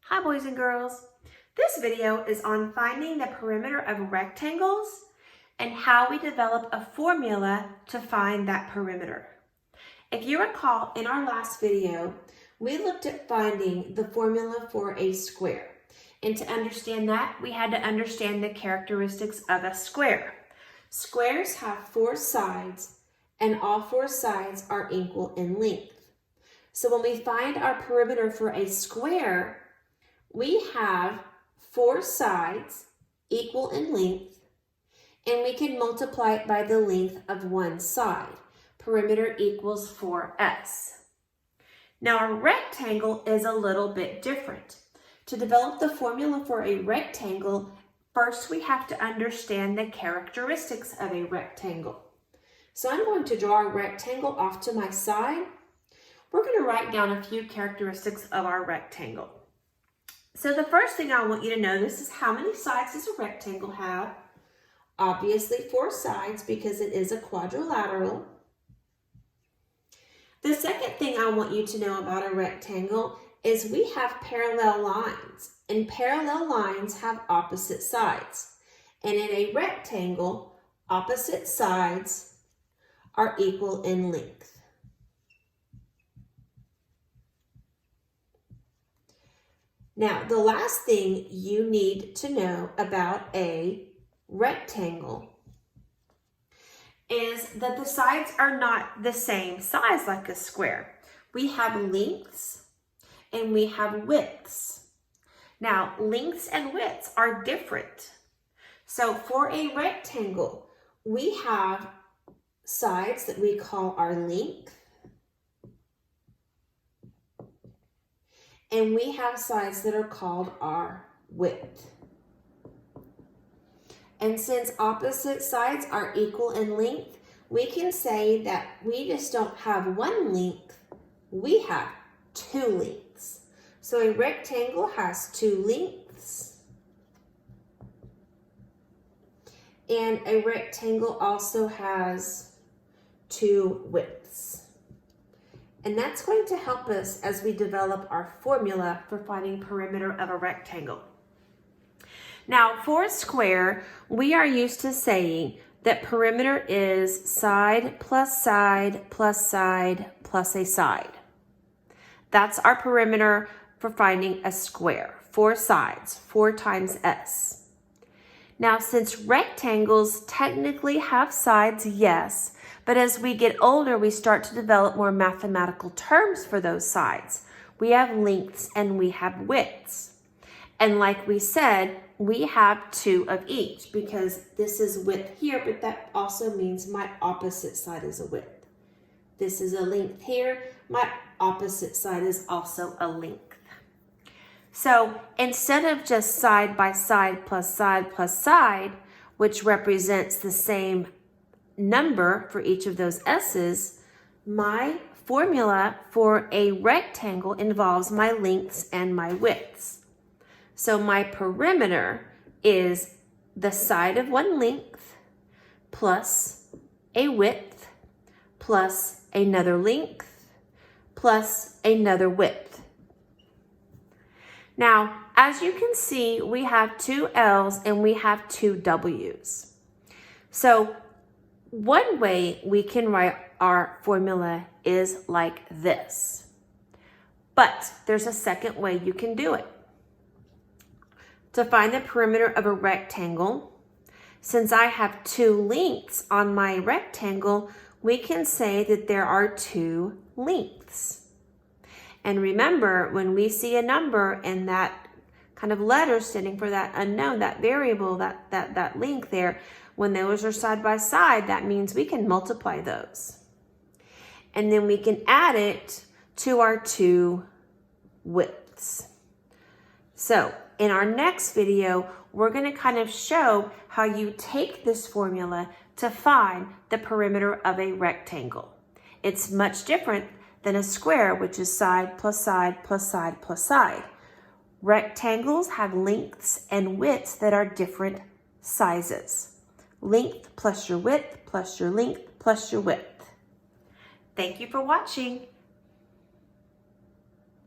Hi boys and girls. This video is on finding the perimeter of rectangles and how we develop a formula to find that perimeter. If you recall, in our last video, we looked at finding the formula for a square. And to understand that, we had to understand the characteristics of a square. Squares have 4 sides, and all 4 sides are equal in length. So when we find our perimeter for a square, we have 4 sides equal in length, and we can multiply it by the length of one side. Perimeter equals 4s. Now a rectangle is a little bit different. To develop the formula for a rectangle, first we have to understand the characteristics of a rectangle. So I'm going to draw a rectangle off to my side. We're going to write down a few characteristics of our rectangle. So the first thing I want you to notice is how many sides does a rectangle have? Obviously 4 sides because it is a quadrilateral. The second thing I want you to know about a rectangle is we have parallel lines, and parallel lines have opposite sides. And in a rectangle, opposite sides are equal in length. Now, the last thing you need to know about a rectangle is that the sides are not the same size like a square. We have lengths and we have widths. Now, lengths and widths are different. So for a rectangle, we have sides that we call our length, and we have sides that are called our width. And since opposite sides are equal in length, we can say that we just don't have one length, we have 2 lengths. So a rectangle has 2 lengths, and a rectangle also has 2 widths. And that's going to help us as we develop our formula for finding perimeter of a rectangle. Now, for a square, we are used to saying that perimeter is side plus side plus side plus a side. That's our perimeter for finding a square. 4 sides, 4 times s. Now, since rectangles technically have sides, yes, but as we get older, we start to develop more mathematical terms for those sides. We have lengths and we have widths. And like we said, we have 2 of each because this is width here, but that also means my opposite side is a width. This is a length here. My opposite side is also a length. So instead of just side by side plus side plus side, which represents the same number for each of those s's, my formula for a rectangle involves my lengths and my widths. So my perimeter is the side of one length plus a width plus another length plus another width. Now, as you can see, we have 2 L's and we have 2 W's. So one way we can write our formula is like this. But there's a second way you can do it. To find the perimeter of a rectangle, since I have 2 lengths on my rectangle, we can say that there are 2 lengths. And remember, when we see a number and that kind of letter standing for that unknown, that variable, that length there, when those are side by side, that means we can multiply those. And then we can add it to our 2 widths. So in our next video, we're going to kind of show how you take this formula to find the perimeter of a rectangle. It's much different than a square, which is side plus side plus side plus side. Rectangles have lengths and widths that are different sizes. Length plus your width plus your length plus your width. Thank you for watching.